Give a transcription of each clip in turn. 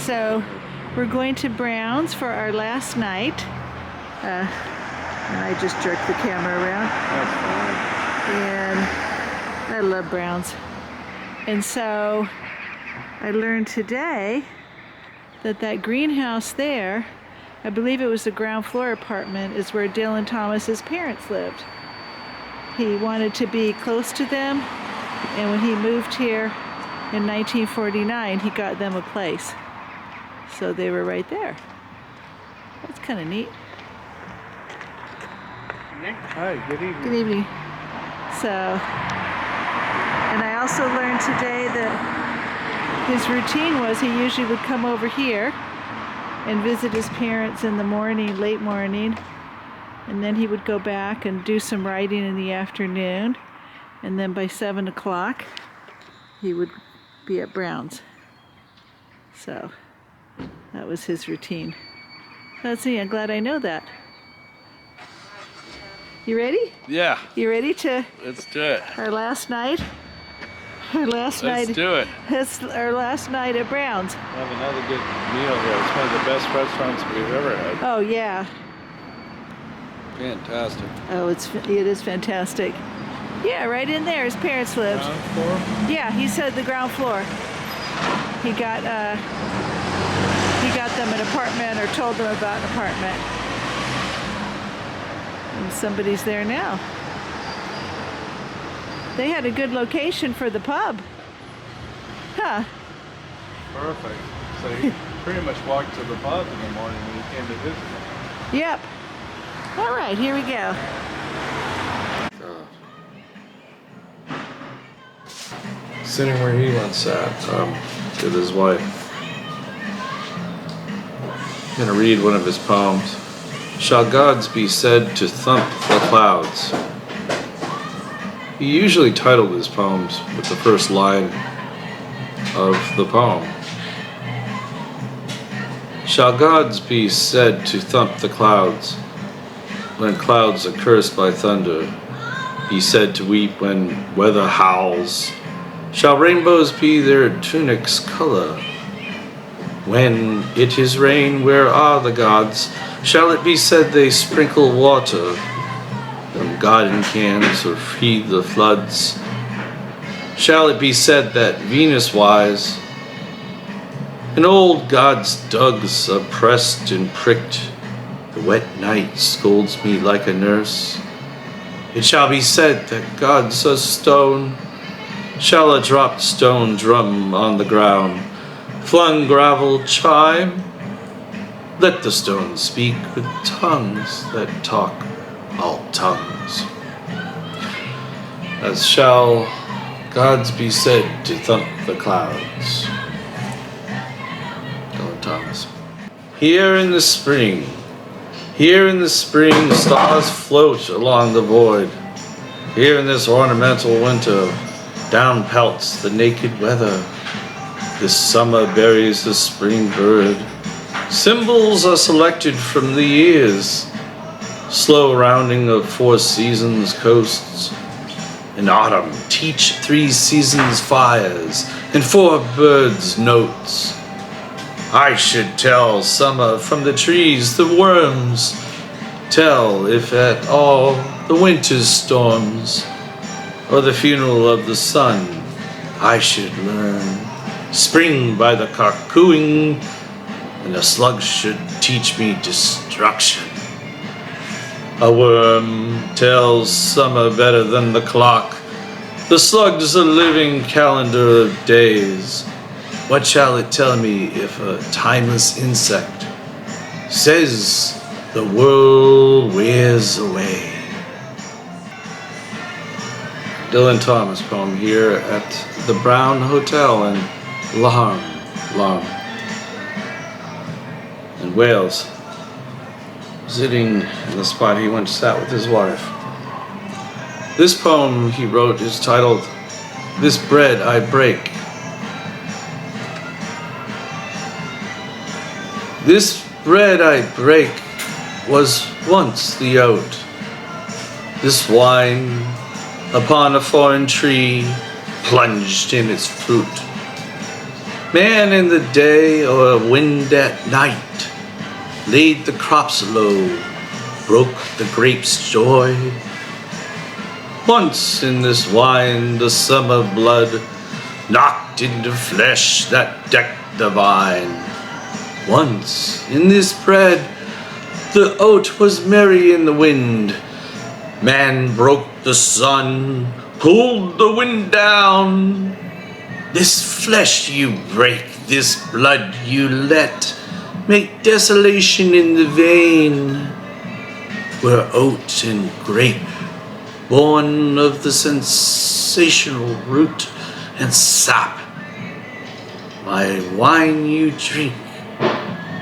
so we're going to Brown's for our last night. And I just jerked the camera around. That's fine. And I love Brown's. And so I learned today that that greenhouse there, I believe it was the ground floor apartment, is where Dylan Thomas's parents lived. He wanted to be close to them, and when he moved here in 1949, he got them a place. So they were right there. That's kind of neat. Hi, good evening. Good evening. So, and I also learned today that his routine was he usually would come over here and visit his parents in the morning, late morning, and then he would go back and do some writing in the afternoon, and then by 7 o'clock he would be at Brown's. So that was his routine. That's me. I'm glad I know that. You ready? Yeah. You ready to Let's do it. our last night? Our last night. Let's do it. It's our last night at Brown's. Have another good meal here. It's one of the best restaurants we've ever had. Oh yeah. Fantastic. Oh, it is fantastic. Yeah, right in there his parents lived. Ground floor? Yeah, he said the ground floor. He got them an apartment, or told them about an apartment. And somebody's there now. They had a good location for the pub. Huh. Perfect. So you pretty much walked to the pub in the morning when you came to visit them. Yep. All right, here we go. Sitting where he once sat with his wife. I'm going to read one of his poems. Shall gods be said to thump the clouds? He usually titled his poems with the first line of the poem. Shall gods be said to thump the clouds when clouds are cursed by thunder? Be said to weep when weather howls? Shall rainbows be their tunic's color? When it is rain, where are the gods? Shall it be said they sprinkle water from garden cans or feed the floods? Shall it be said that Venus-wise in old gods' dugs are pressed and pricked? The wet night scolds me like a nurse. It shall be said that gods are stone. Shall a dropped stone drum on the ground, flung gravel chime? Let the stones speak with tongues that talk all tongues. As shall gods be said to thump the clouds. Dylan Thomas. Here in the spring, stars float along the void. Here in this ornamental winter, down pelts the naked weather. This summer buries the spring bird. Symbols are selected from the years, slow rounding of 4 seasons coasts. In autumn teach 3 seasons fires, and 4 birds notes. I should tell summer from the trees, the worms. Tell, if at all, the winter's storms, or the funeral of the sun. I should learn spring by the cock cooing, and the slugs should teach me destruction. A worm tells summer better than the clock. The slug's a living calendar of days. What shall it tell me if a timeless insect says the world wears away? Dylan Thomas poem here at the Brown Hotel in Laugharne in Wales, sitting in the spot he once sat with his wife. This poem he wrote is titled, This Bread I Break. This bread I break was once the oat. This wine upon a foreign tree plunged in its fruit. Man in the day or wind at night, laid the crops low, broke the grapes' joy. Once in this wine the summer blood knocked into flesh that decked the vine. Once in this bread the oat was merry in the wind. Man broke the sun, pulled the wind down. This flesh you break, this blood you let, make desolation in the vein, where oat and grape, born of the sensational root and sap, my wine you drink,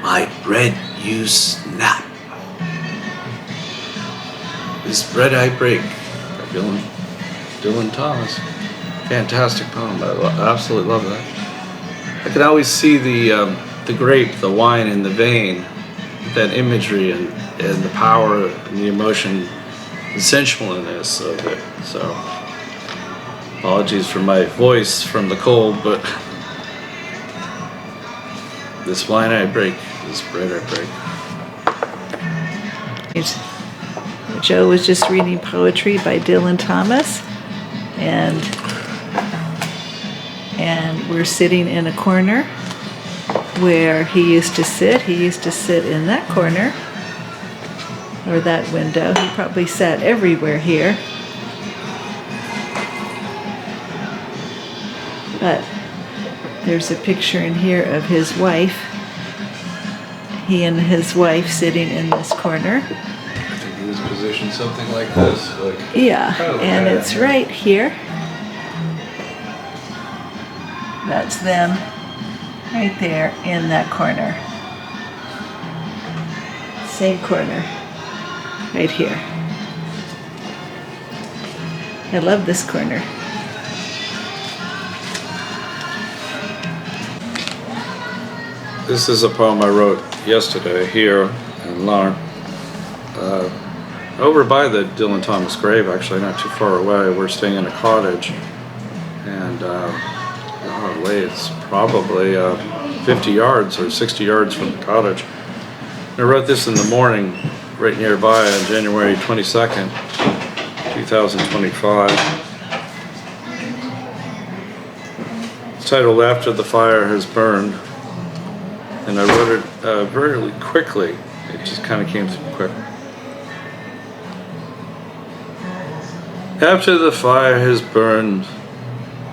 my bread you snap. This bread I break, by Dylan Thomas. Fantastic poem. I absolutely love that. I can always see the grape, the wine in the vein, that imagery and the power and the emotion, the sensualness of it. So, apologies for my voice from the cold, but this wine I break, this bread I break. Joe was just reading poetry by Dylan Thomas, and we're sitting in a corner where he used to sit. He used to sit in that corner, or that window. He probably sat everywhere here. But there's a picture in here of his wife. He and his wife sitting in this corner. I think he was positioned something like this. Yeah, and it's right here. That's them, right there in that corner. Same corner, right here. I love this corner. This is a poem I wrote yesterday here in Laugharne. Over by the Dylan Thomas grave, actually, not too far away. We're staying in a cottage, and it's probably 50 yards or 60 yards from the cottage. I wrote this in the morning, right nearby on January 22nd, 2025. It's titled "After the Fire Has Burned," and I wrote it very quickly. It just kind of came through quick. After the fire has burned,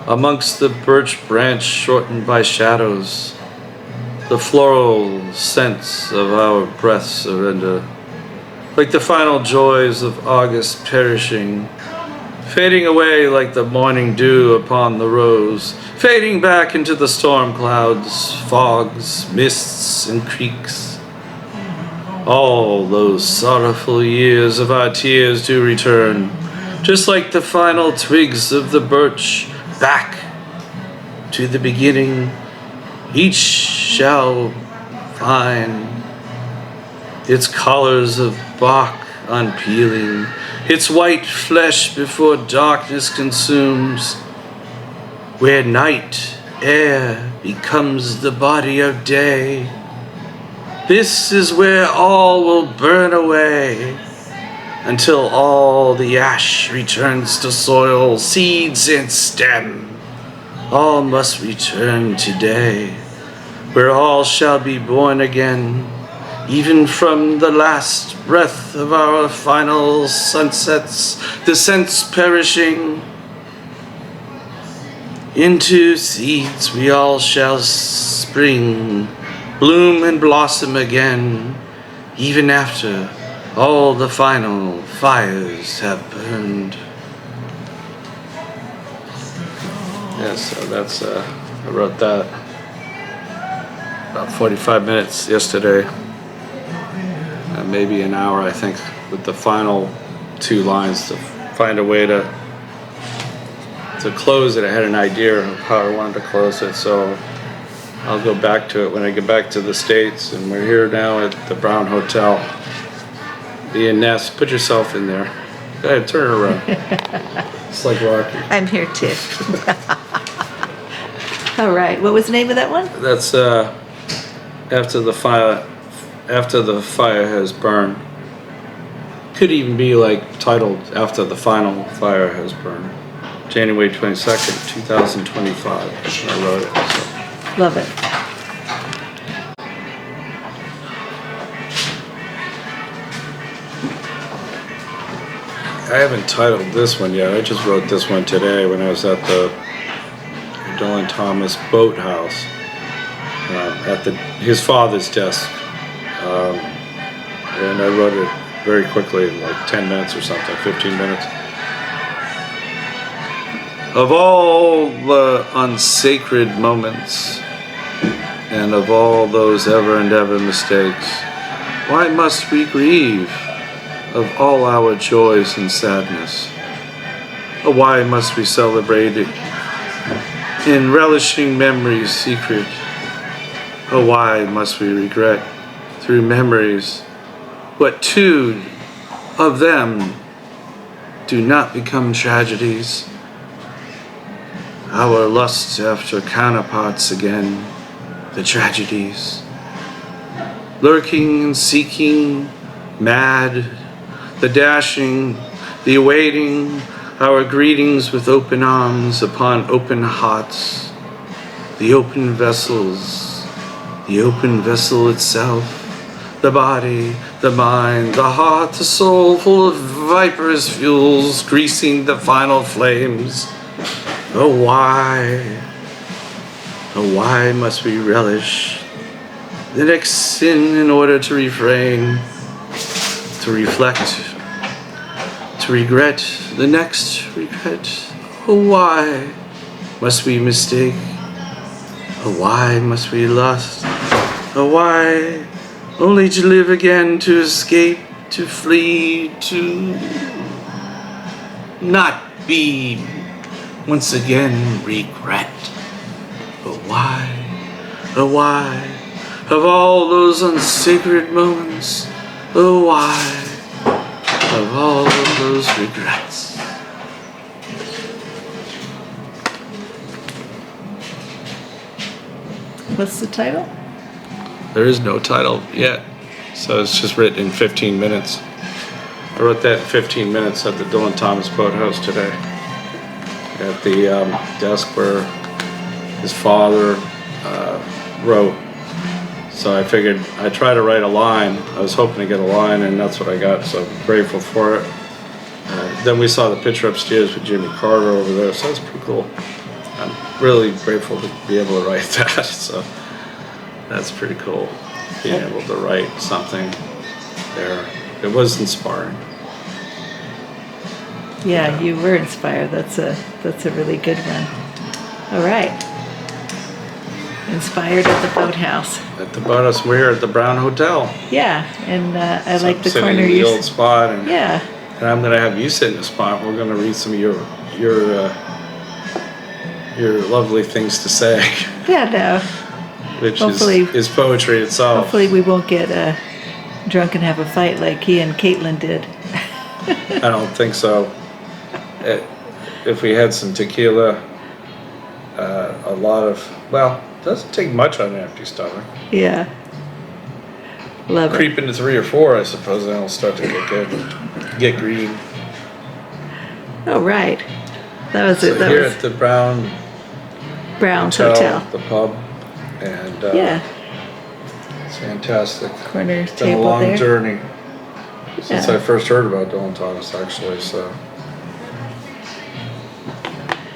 amongst the birch branch shortened by shadows, the floral scents of our breaths surrender, like the final joys of August perishing, fading away like the morning dew upon the rose, fading back into the storm clouds, fogs, mists, and creeks. All those sorrowful years of our tears do return, just like the final twigs of the birch, back to the beginning. Each shall find its collars of bark unpeeling, its white flesh before darkness consumes, where night air becomes the body of day. This is where all will burn away, until all the ash returns to soil, seeds and stem. All must return today, where all shall be born again, even from the last breath of our final sunsets, the scents perishing. Into seeds we all shall spring, bloom and blossom again, even after all the final fires have burned. Yes, so that's, I wrote that about 45 minutes yesterday, maybe an hour, I think, with the final two lines to find a way to close it. I had an idea of how I wanted to close it, so I'll go back to it when I get back to the States. And we're here now at the Brown Hotel. Be a nest. Put yourself in there. Go ahead, turn it around. It's like Rocky. I'm here too. All right. What was the name of that one? That's after the fire has burned. Could even be like titled After the Final Fire Has Burned. January 22nd, 2025. That's when I wrote it. So. Love it. I haven't titled this one yet. I just wrote this one today when I was at the Dylan Thomas boathouse at his father's desk. And I wrote it very quickly in like 10 minutes or something, 15 minutes. Of all the unsacred moments and of all those ever and ever mistakes, why must we grieve of all our joys and sadness? Or why must we celebrate it in relishing memory's secret? Or why must we regret through memories what two of them do not become tragedies? Our lust after counterparts again, the tragedies. Lurking and seeking, mad, the dashing, the awaiting, our greetings with open arms upon open hearts, the open vessels, the open vessel itself, the body, the mind, the heart, the soul, full of viperous fuels, greasing the final flames. Oh why must we relish the next sin in order to refrain, to reflect, to regret the next regret? Oh why must we mistake? Oh why must we lust? Oh why only to live again, to escape, to flee, to not be once again regret? But why, oh why, of all those unsacred moments, oh why, of all of those regrets? What's the title? There is no title yet, so it's just written in 15 minutes. I wrote that in 15 minutes at the Dylan Thomas Boathouse today, at the desk where his father wrote. So I figured I'd try to write a line. I was hoping to get a line, and that's what I got, so I'm grateful for it. Then we saw the picture upstairs with Jimmy Carter over there, so that's pretty cool. I'm really grateful to be able to write that, so that's pretty cool, being able to write something there. It was inspiring. Yeah, you were inspired. That's a really good one. All right. Inspired at the boathouse. At the boathouse, we're here at the Brown Hotel. Yeah, and I So like I'm the sitting corner in the you. old spot, and Yeah. And I'm gonna have you sit in a spot. We're gonna read some of your lovely things to say, Yeah. No. which Hopefully- is poetry itself. Hopefully we won't get drunk and have a fight like he and Caitlin did. I don't think so. If we had some tequila, a lot of, well, it doesn't take much on an empty stomach. Yeah. Love it. Creep into 3 or 4, I suppose, then it'll start to get green. Oh, right. That was So it. That here was at the Brown Brown's Hotel. the pub, and Yeah. it's fantastic. Corner It's been a table long there. journey since Yeah. I first heard about Dylan Thomas, actually. So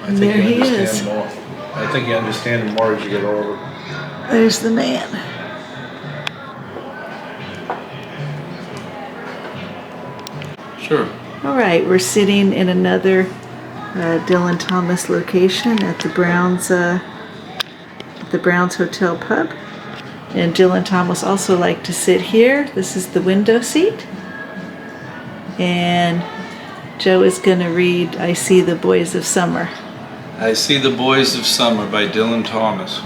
I think There you he understand is. more. I think you understand him more as you get older. There's the man. Sure. All right, we're sitting in another Dylan Thomas location at the Browns Hotel pub. And Dylan Thomas also liked to sit here. This is the window seat. And Joe is going to read I See the Boys of Summer. I See the Boys of Summer by Dylan Thomas.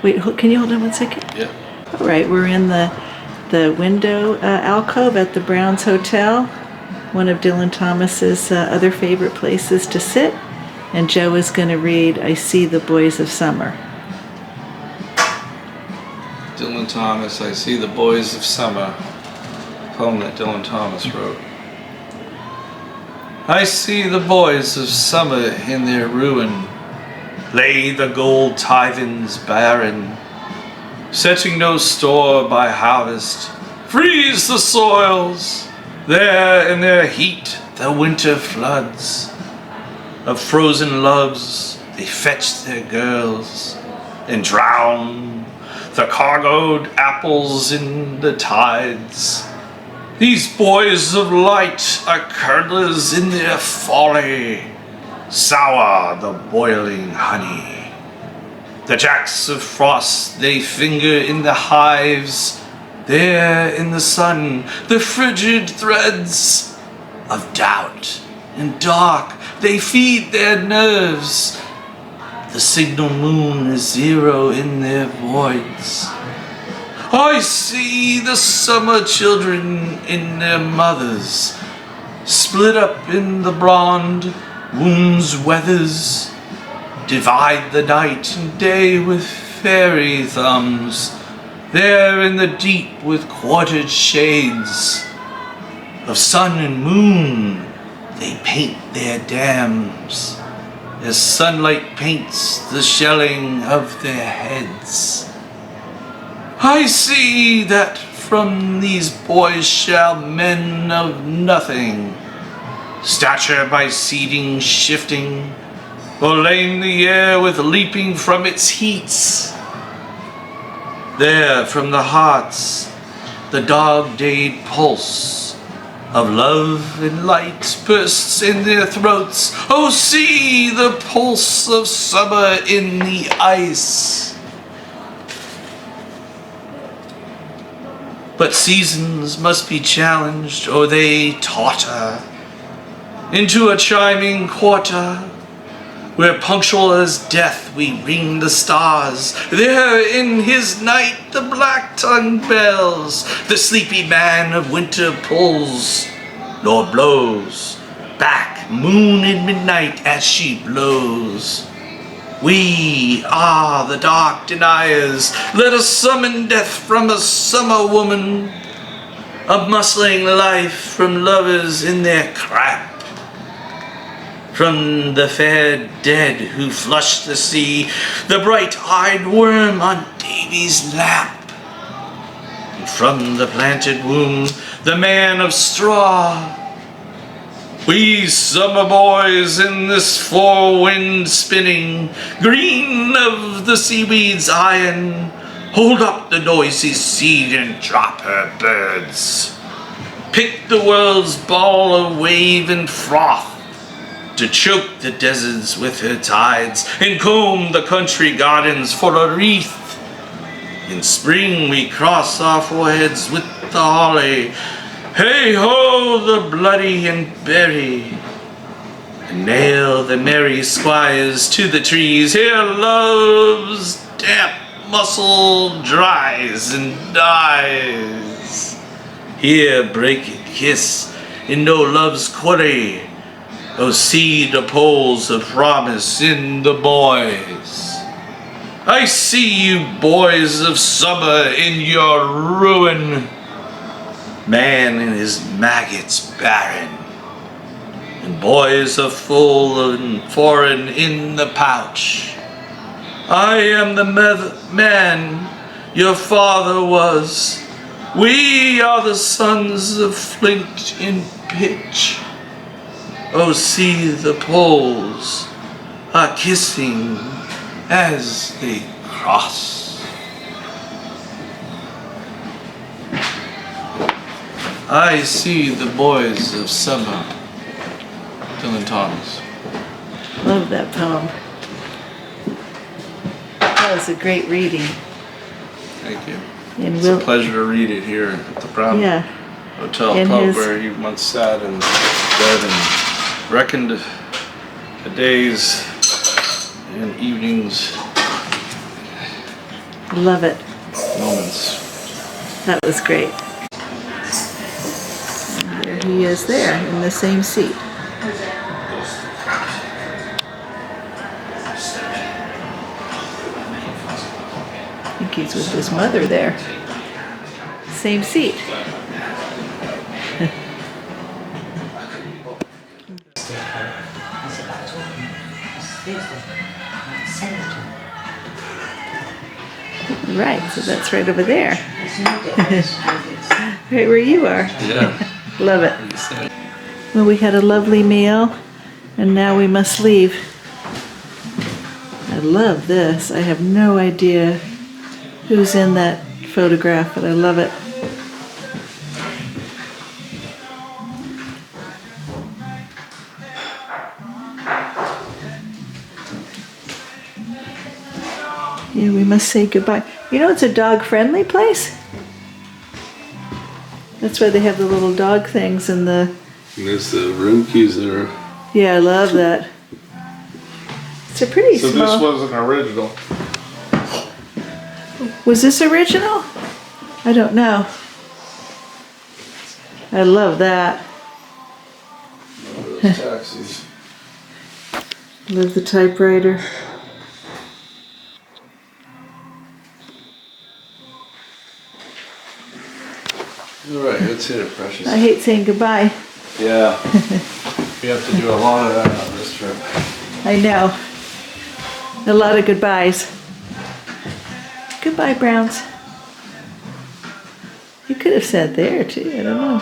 Wait, can you hold on 1 second? Yeah. All right, we're in the window alcove at the Browns Hotel. one of Dylan Thomas's other favorite places to sit. And Joe is going to read I See the Boys of Summer. Dylan Thomas, I See the Boys of Summer. A poem that Dylan Thomas wrote. I see the boys of summer in their ruin lay the gold tithings barren, setting no store by harvest, freeze the soils. There in their heat the winter floods of frozen loves, they fetch their girls and drown the cargoed apples in the tides. These boys of light are curdlers in their folly, sour the boiling honey. The jacks of frost they finger in the hives, there in the sun the frigid threads of doubt and dark they feed their nerves. The signal moon is zero in their voids. I see the summer children in their mothers, split up in the blonde womb's weathers, divide the night and day with fairy thumbs, there in the deep with quartered shades of sun and moon they paint their dams, as sunlight paints the shelling of their heads. I see that from these boys shall men of nothing, stature by seeding shifting, or lame the air with leaping from its heats. There from the hearts the dog-dayed pulse of love and light bursts in their throats. Oh, see the pulse of summer in the ice. But seasons must be challenged, or they totter into a chiming quarter, where punctual as death we ring the stars. There in his night the black-tongued bells the sleepy man of winter pulls, nor blows back moon in midnight as she blows. We are the dark deniers. Let us summon death from a summer woman, a muscling life from lovers in their crap, from the fair dead who flushed the sea, the bright-eyed worm on Davy's lap, and from the planted womb the man of straw. We summer boys in this four-wind spinning, green of the seaweed's iron, hold up the noisy seed and drop her birds. Pick the world's ball of wave and froth, to choke the deserts with her tides, and comb the country gardens for a wreath. In spring we cross our foreheads with the holly, hey-ho, the bloody and berry, and nail the merry squires to the trees. Here love's damp muscle dries and dies. Here break a kiss in no love's quarry. Oh, see the poles of promise in the boys. I see you boys of summer in your ruin. Man and his maggots barren, and boys are full and foreign in the pouch. I am the man your father was. We are the sons of flint in pitch. Oh, see the poles are kissing as they cross. I see the boys of summer. Dylan Thomas. Love that poem. That was a great reading. Thank you. And It's a pleasure to read it here at the Brown Hotel And pub where he once sat and read and reckoned the days and evenings, love it. moments. That was great. There he he is there in the same seat. I think he's with his mother there. Same seat. Right, so that's right over there. Right where you are. Yeah. Love it. Well, we had a lovely meal, and now we must leave. I love this. I have no idea who's in that photograph, but I love it. Yeah, we must say goodbye. You know, it's a dog-friendly place. That's why they have the little dog things and the... And there's the room keys there. Yeah, I love that. It's a pretty So small... this wasn't original. Was this original? I don't know. I love that. Those taxis. Love the typewriter. All right, let's hit it, Precious. I hate saying goodbye. Yeah. We have to do a lot of that on this trip. I know. A lot of goodbyes. Goodbye, Browns. You could have sat there too, I don't know.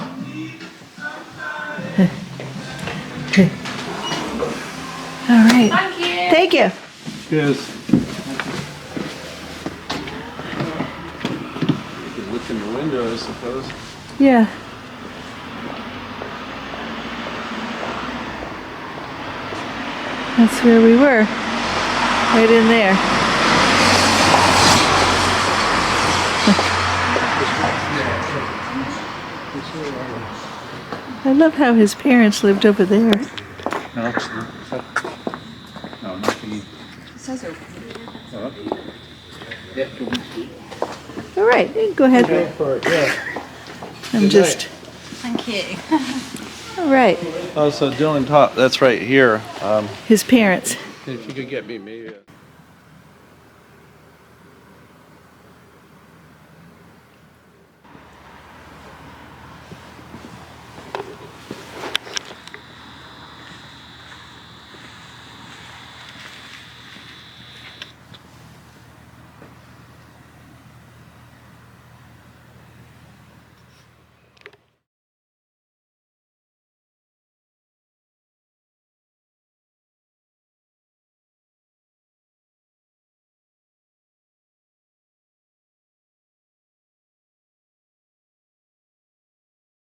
All right. Thank you. Thank you. Yes. You can look in the window, I suppose. Yeah. That's where we were. Right in there. I love how his parents lived over there. No, not the... All right, you can go ahead. for it, yeah. I'm just. Thank you. All right. Oh, so Dylan Top, that's right here. His parents. If you could get me maybe...